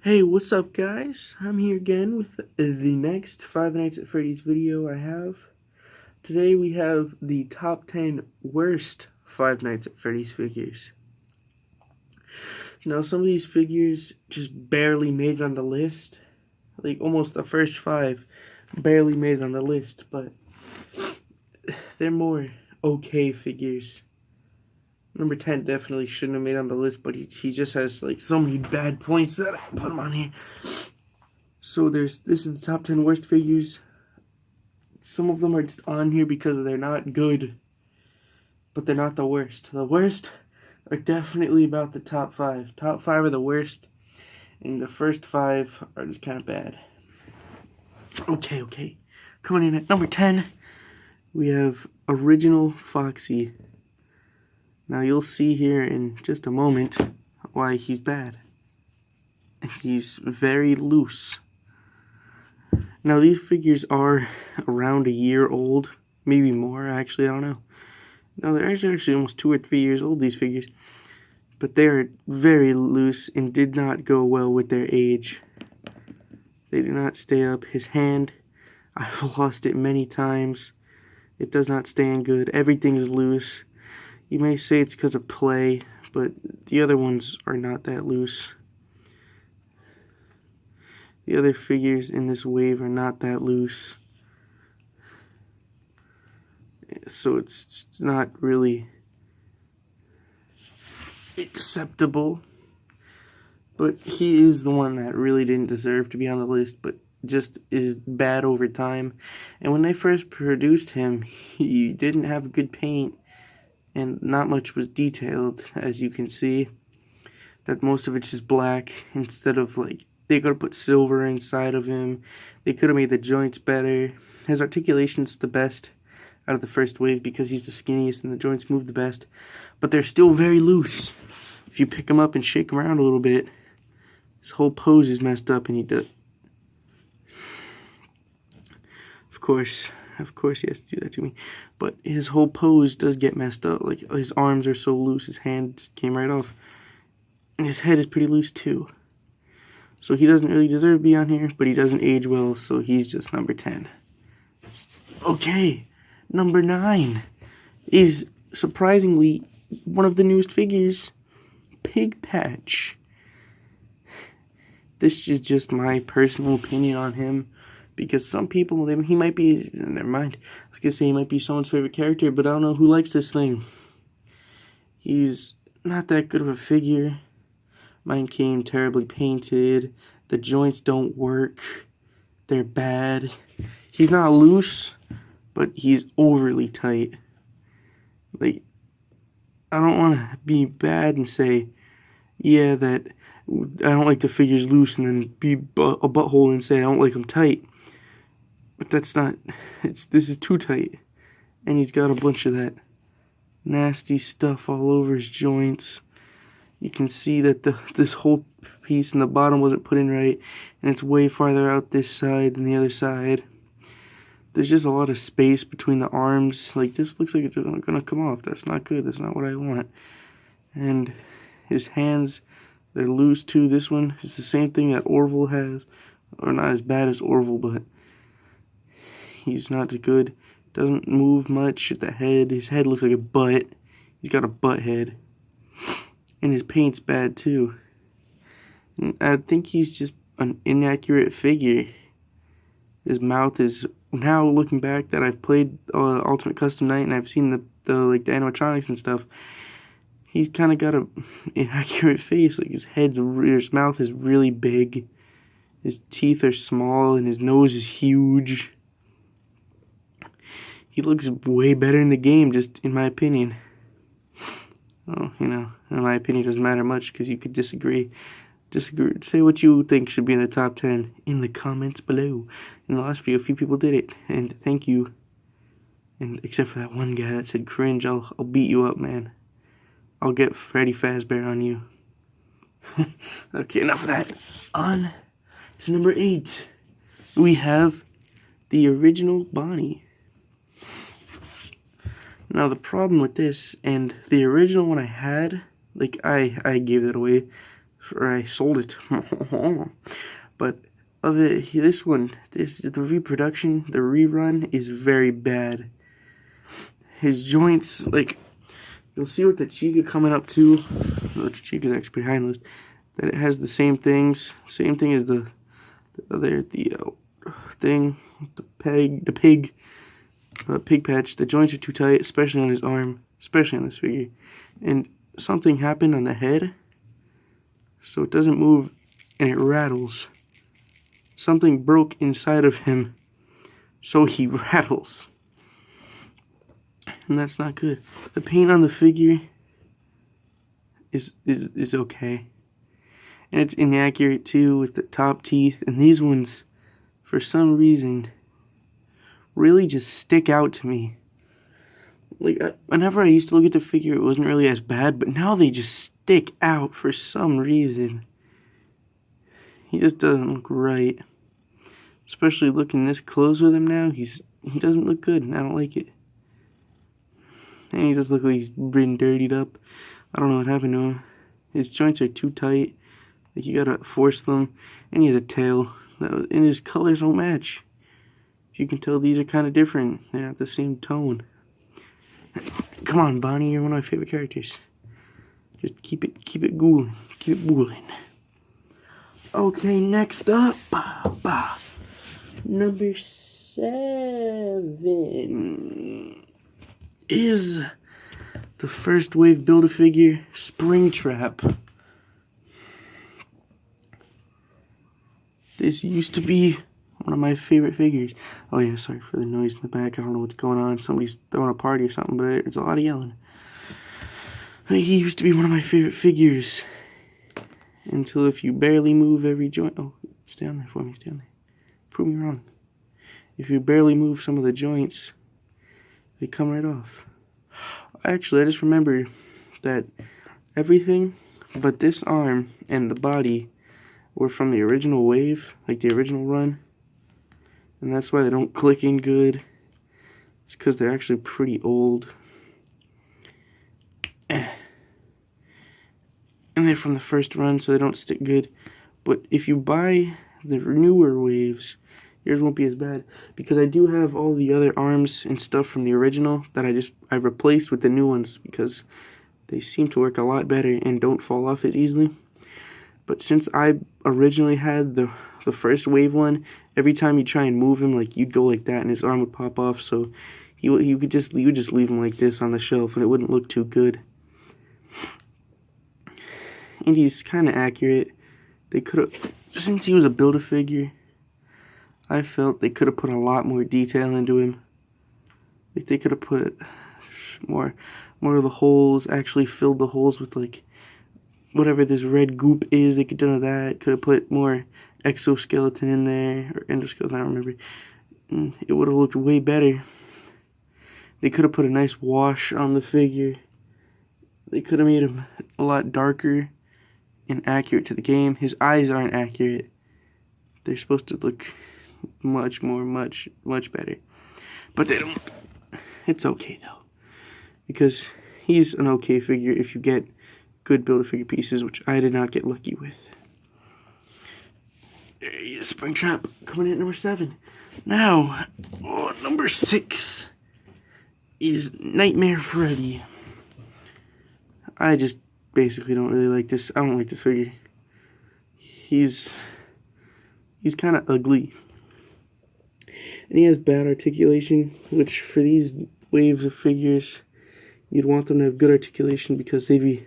Hey, what's up guys? I'm here again with the next Five Nights at Freddy's video I have. Today we have the top 10 worst Five Nights at Freddy's figures. Now some of these figures just barely made it on the list. Like almost the first 5 barely made it on the list, but they're more okay figures. Number 10 definitely shouldn't have made it on the list, but he just has like so many bad points that I put him on here. So this is the top 10 worst figures. Some of them are just on here because they're not good, but they're not the worst. The worst are definitely about the top 5. Top 5 are the worst, and the first 5 are just kind of bad. Okay. Coming in at number 10, we have original Foxy. Now you'll see here in just a moment why he's bad. He's very loose. Now these figures are around a year old, maybe more actually, I don't know. Now they're actually almost 2 or 3 years old, these figures. But they are very loose and did not go well with their age. They do not stay up. His hand, I've lost it many times. It does not stand good. Everything is loose. You may say it's because of play, but the other ones are not that loose. The other figures in this wave are not that loose. So it's not really acceptable. But he is the one that really didn't deserve to be on the list, but just is bad over time. And when they first produced him, he didn't have good paint. And not much was detailed, as you can see. That most of it's just black instead of like they could have put silver inside of him. They could have made the joints better. His articulation's the best out of the first wave because he's the skinniest and the joints move the best. But they're still very loose. If you pick him up and shake him around a little bit, his whole pose is messed up and he does. Of course he has to do that to me. But his whole pose does get messed up. Like, his arms are so loose, his hand just came right off. And his head is pretty loose, too. So he doesn't really deserve to be on here, but he doesn't age well, so he's just number 10. Okay, number 9 is, surprisingly, one of the newest figures, Pig Patch. This is just my personal opinion on him. Because some people, he might be, never mind, I was going to say he might be someone's favorite character, but I don't know who likes this thing. He's not that good of a figure. Mine came terribly painted. The joints don't work. They're bad. He's not loose, but he's overly tight. Like, I don't want to be bad and say, yeah, that I don't like the figures loose, and then be a butthole and say I don't like them tight. But that's not, this is too tight. And he's got a bunch of that nasty stuff all over his joints. You can see that this whole piece in the bottom wasn't put in right. And it's way farther out this side than the other side. There's just a lot of space between the arms. Like, this looks like it's going to come off. That's not good. That's not what I want. And his hands, they're loose too. This one is the same thing that Orville has. Or not as bad as Orville, but he's not good. Doesn't move much at the head. His head looks like a butt. He's got a butt head. And his paint's bad too. And I think he's just an inaccurate figure. His mouth is, now looking back that I've played Ultimate Custom Night and I've seen the animatronics and stuff, he's kind of got a inaccurate face. Like his mouth is really big. His teeth are small and his nose is huge. He looks way better in the game, just in my opinion. Well, you know, in my opinion, it doesn't matter much because you could disagree. Say what you think should be in the top 10 in the comments below. In the last video, a few people did it, and thank you. And except for that one guy that said cringe, I'll beat you up, man. I'll get Freddy Fazbear on you. Okay, enough of that. On to number 8. We have the original Bonnie. Now the problem with this, and the original one I had, like I gave that away or I sold it. But of it, this one, the reproduction, the rerun is very bad. His joints, like, you'll see with the Cheetah coming up too. The Cheetah's actually behind the list. That it has the same things, same thing as the other, thing, the pig patch. The joints are too tight, especially on his arm, especially on this figure. And something happened on the head, so it doesn't move and it rattles. Something broke inside of him, so he rattles. And that's not good. The paint on the figure is okay. And it's inaccurate too with the top teeth. And these ones, for some reason, really just stick out to me. Like, whenever I used to look at the figure, it wasn't really as bad, but now they just stick out for some reason. He just doesn't look right. Especially looking this close with him now, he doesn't look good, and I don't like it. And he does look like he's been dirtied up. I don't know what happened to him. His joints are too tight. Like, you gotta force them. And he has a tail. And his colors don't match. You can tell these are kind of different. They're not the same tone. Come on, Bonnie, you're one of my favorite characters. Just keep it gooling. Keep it gooling. Okay, next up. Number 7 is the first wave Build-A-Figure, Springtrap. This used to be one of my favorite figures. Oh yeah, sorry for the noise in the back. I don't know what's going on. Somebody's throwing a party or something, but there's a lot of yelling. He used to be one of my favorite figures. Until if you barely move every joint... Oh, stay on there for me, stay on there. Prove me wrong. If you barely move some of the joints, they come right off. Actually, I just remembered that everything but this arm and the body were from the original wave, like the original run. And that's why they don't click in good. It's because they're actually pretty old. And they're from the first run, so they don't stick good. But if you buy the newer waves, yours won't be as bad. Because I do have all the other arms and stuff from the original that I replaced with the new ones, because they seem to work a lot better and don't fall off as easily. But since I originally had the first wave one, every time you try and move him, like, you'd go like that and his arm would pop off, so you would just leave him like this on the shelf and it wouldn't look too good. And he's kind of accurate. They could have, since he was a Build-A-Figure, I felt they could have put a lot more detail into him. Like, they could have put more of the holes, actually filled the holes with, like, whatever this red goop is. They could have done that. Could have put more exoskeleton in there, or endoskeleton, I don't remember. And it would have looked way better. They could have put a nice wash on the figure. They could have made him a lot darker and accurate to the game. His eyes aren't accurate. They're supposed to look much better. But they don't. It's okay though, because he's an okay figure if you get good Build-A-Figure pieces, which I did not get lucky with. There he is, Springtrap, coming in at number 7. Now, number 6 is Nightmare Freddy. I just basically don't really like this. I don't like this figure. He's kind of ugly. And he has bad articulation, which for these waves of figures, you'd want them to have good articulation, because you'd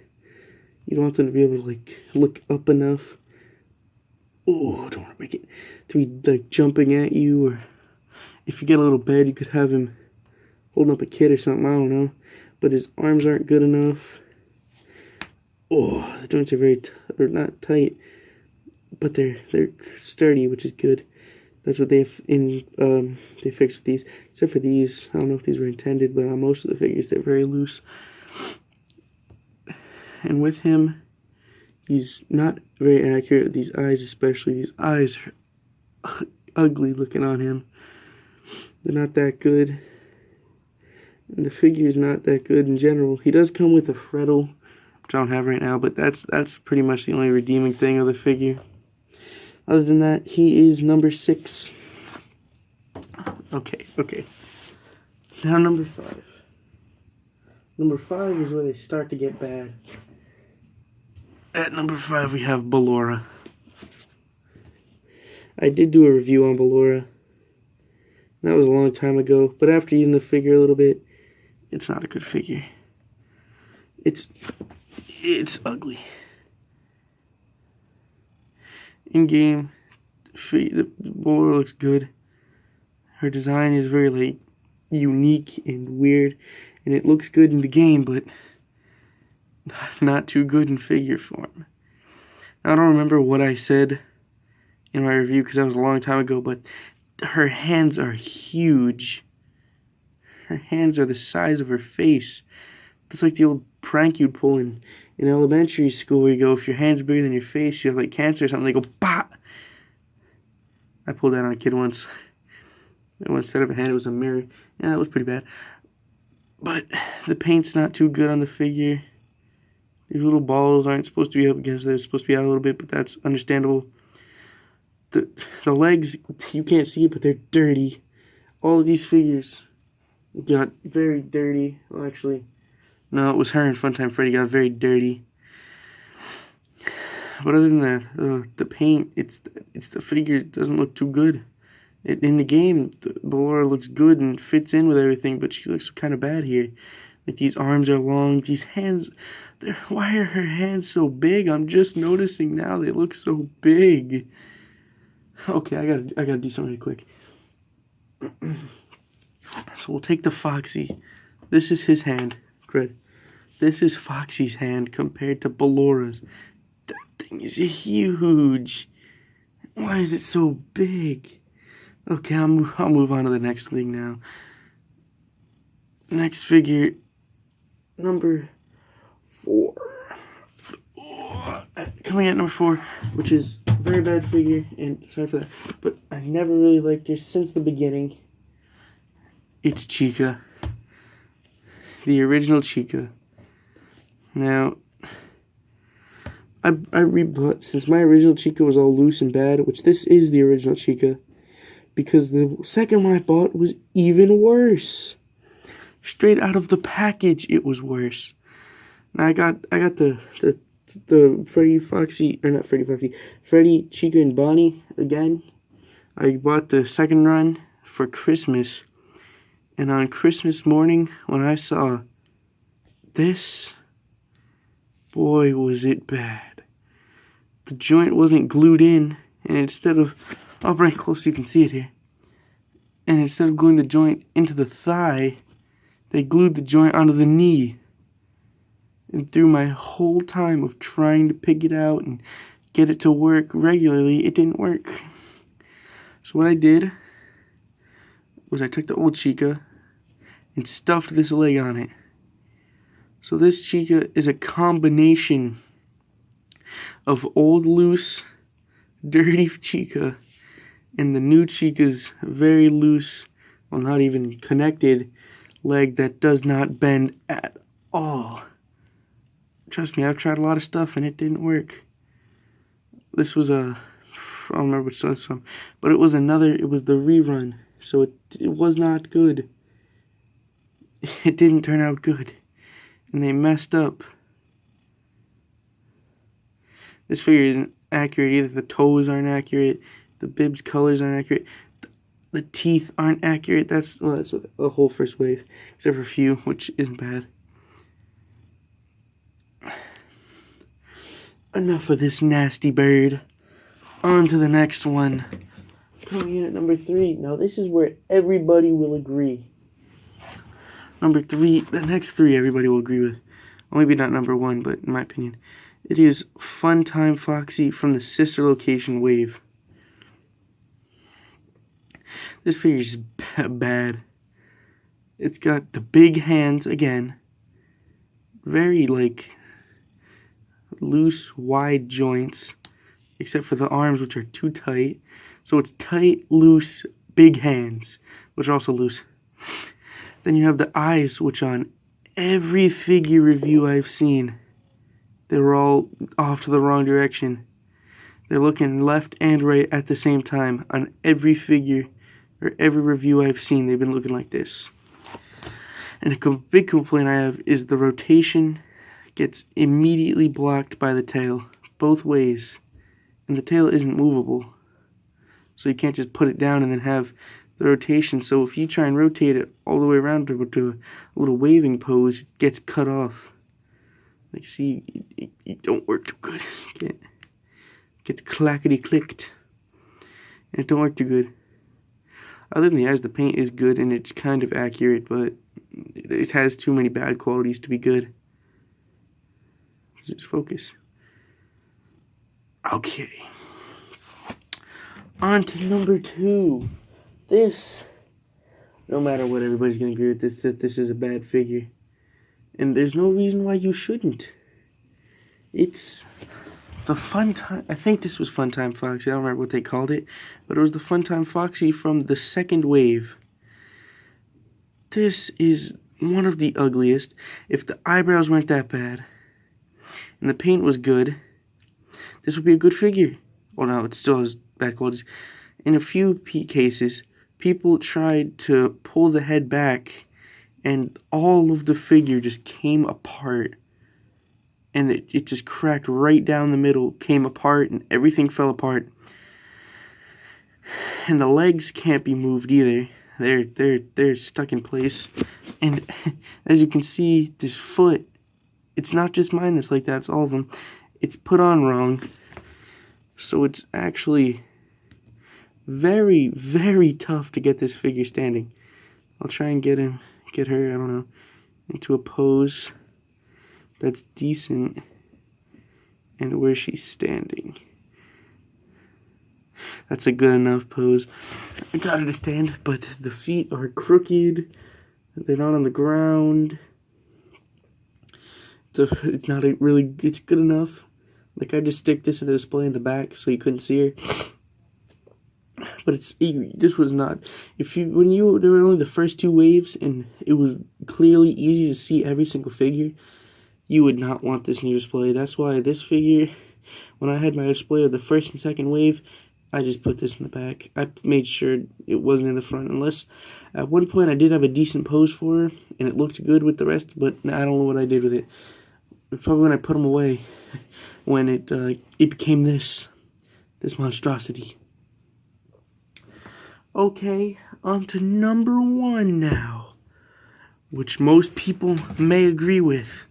want them to be able to, like, look up enough. Oh, I don't want to make it to be, like, jumping at you, or if you get a little bad, you could have him holding up a kid or something, I don't know. But his arms aren't good enough. Oh, the joints are they're not tight, but they're sturdy, which is good. That's what they fixed with these. Except for these, I don't know if these were intended, but on most of the figures, they're very loose. And with him, he's not very accurate. These eyes especially. These eyes are ugly looking on him. They're not that good. And the figure's not that good in general. He does come with a Freddle. which I don't have right now, but that's pretty much the only redeeming thing of the figure. Other than that, he is number 6. Okay. Now number 5. Number 5 is where they start to get bad. At number 5, we have Ballora. I did do a review on Ballora. That was a long time ago, but after using the figure a little bit, it's not a good figure. It's ugly. In game, the Ballora looks good. Her design is very like unique and weird, and it looks good in the game, but not too good in figure form. Now, I don't remember what I said in my review because that was a long time ago, but her hands are huge. Her hands are the size of her face. It's like the old prank you'd pull in elementary school where you go, if your hand's bigger than your face, you have like cancer or something, they go, bah! I pulled that on a kid once. And instead of a hand, it was a mirror. Yeah, that was pretty bad. But the paint's not too good on the figure. These little balls aren't supposed to be up against it. They're supposed to be out a little bit, but that's understandable. The legs, you can't see it, but they're dirty. All of these figures got very dirty. Well, actually, no, it was her in Funtime Freddy got very dirty. But other than that, the paint, it's the figure doesn't look too good. In the game, Ballora looks good and fits in with everything, but she looks kind of bad here. Like, these arms are long, these hands, why are her hands so big? I'm just noticing now they look so big. Okay, I gotta do something really quick. So we'll take the Foxy. This is his hand, Fred. This is Foxy's hand compared to Ballora's. That thing is huge. Why is it so big? Okay, I'll move on to the next thing now. Next figure, number 4. Coming at number 4, which is a very bad figure, and sorry for that, but I never really liked her since the beginning. It's Cheetah. The original Cheetah. Now, I rebought, since my original Cheetah was all loose and bad, which this is the original Cheetah, because the second one I bought was even worse. Straight out of the package, it was worse. Now I got the Freddy, Foxy, or not Freddy, Foxy, Freddy, Cheetah, and Bonnie again. I bought the second run for Christmas, and on Christmas morning, when I saw this, boy, was it bad. The joint wasn't glued in, and instead of, I'll bring it close so you can see it here. And instead of gluing the joint into the thigh, they glued the joint onto the knee. And through my whole time of trying to pick it out and get it to work regularly, it didn't work. So what I did was I took the old Cheetah and stuffed this leg on it. So this Cheetah is a combination of old, loose, dirty Cheetah and the new Cheetah's very loose, well, not even connected leg that does not bend at all. Trust me, I've tried a lot of stuff and it didn't work. This was I don't remember which one it's from, but it was the rerun, so it was not good. It didn't turn out good, and they messed up. This figure isn't accurate either. The toes aren't accurate. The bib's colors aren't accurate. The teeth aren't accurate. That's what the whole first wave, except for a few, which isn't bad. Enough of this nasty bird. On to the next one. Coming in at number 3. Now this is where everybody will agree. Number 3, the next 3 everybody will agree with. Well, maybe not number 1, but in my opinion. It is Funtime Foxy from the sister location wave. This figure is bad. It's got the big hands again. Very, like, loose, wide joints. Except for the arms, which are too tight. So it's tight, loose, big hands, which are also loose. Then you have the eyes, which on every figure review I've seen, They were all off to the wrong direction. They're looking left and right at the same time. On every figure or every review I've seen, they've been looking like this. And a big complaint I have is the rotation gets immediately blocked by the tail, both ways. And the tail isn't movable. So you can't just put it down and then have the rotation. So if you try and rotate it all the way around to a little waving pose, it gets cut off. Like, see, it don't work too good. It gets clackety-clicked. And it don't work too good. Other than the eyes, the paint is good and it's kind of accurate, but it has too many bad qualities to be good. Just focus. Okay. On to number 2. This, no matter what, everybody's going to agree with this, that this is a bad figure. And there's no reason why you shouldn't. It's the Fun Time, I think this was Fun Time Foxy, I don't remember what they called it, but it was the Fun Time Foxy from the second wave. This is one of the ugliest. If the eyebrows weren't that bad, and the paint was good, this would be a good figure. Well, no, it still has bad qualities. In a few cases, people tried to pull the head back, and all of the figure just came apart. And it just cracked right down the middle, came apart, and everything fell apart. And the legs can't be moved either. They're stuck in place. And as you can see, this foot, it's not just mine that's like that, it's all of them. It's put on wrong. So it's actually very, very tough to get this figure standing. I'll try and get her, I don't know, into a pose that's decent and where she's standing. That's a good enough pose. I got her to stand, but the feet are crooked. They're not on the ground. It's not it's good enough. Like, I just stick this in the display in the back so you couldn't see her. But this was not, there were only the first 2 waves and it was clearly easy to see every single figure, you would not want this in your display. That's why this figure, when I had my display of the first and second wave, I just put this in the back. I made sure it wasn't in the front, unless at one point I did have a decent pose for her and it looked good with the rest, but I don't know what I did with it. It's probably when I put them away, when it became this monstrosity. Okay, on to number 1 now, which most people may agree with,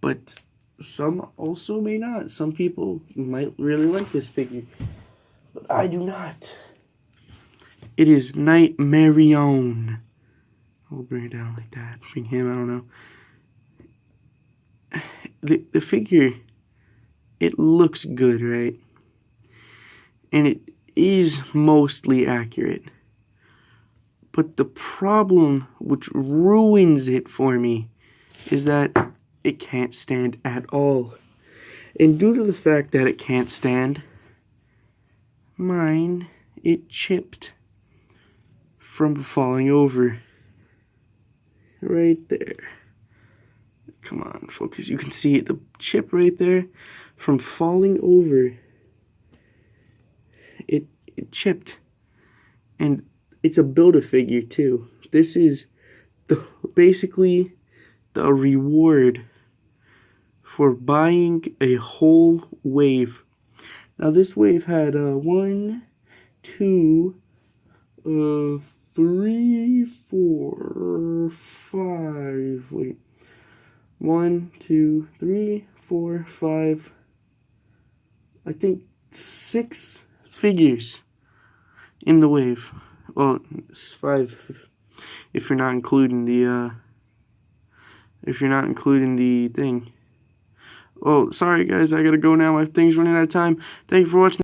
but some also may not. Some people might really like this figure, but I do not. It is Nightmarion. I'll bring it down like that. Bring him, I don't know. The figure, it looks good, right? And it is mostly accurate. But the problem which ruins it for me is that it can't stand at all. And due to the fact that it can't stand, it chipped from falling over. Right there. Come on, focus. You can see it, the chip right there from falling over. It chipped. And it's a Build-A-Figure too. This is basically the reward for buying a whole wave. Now this wave had 1, 2, 3, 4, 5. Wait. 1, 2, 3, 4, 5. I think 6 figures in the wave. Well, it's 5 if you're not including the thing. Oh, sorry guys, I gotta go now. My thing's running out of time. Thank you for watching.